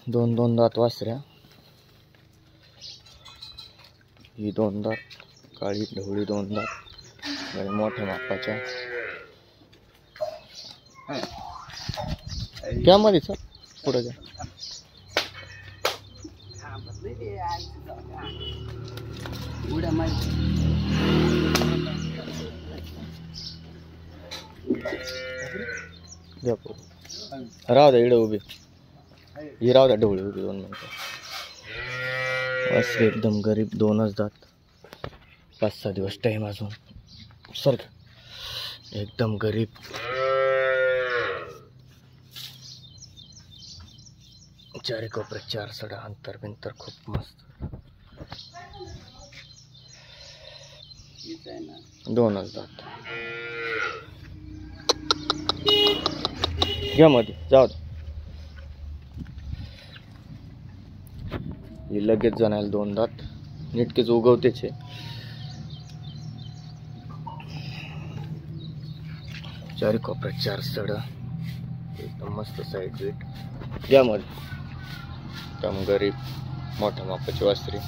दोन दोन दात वासऱ्या, ही दोन दात, काळी ढवळी दोन दात आणि मोठ्या मापाच्या. क्या मध्ये सर पुढे जा. राहू द्या इकडे उभी, ही राहू द्या ढवळी उभी 2 मिनिटं. वासरे एकदम गरीब, 2च दात, 5-6 दिवस टाइम अजून. सर एकदम गरीब. चारी कोपऱ्यात 4 सडा, अंतर बिंतर खूप मस्त. 2च दात. घ्या मध्ये जाऊ. ही लगेच जाणार 2 दात, नीटकेच उगवतेच आहे. चारी कोपऱ्यात 4 सडा, एकदम मस्त साईड बीट. घ्या मध्ये एकदम गरीब, मोठ्या मापाची वासरी.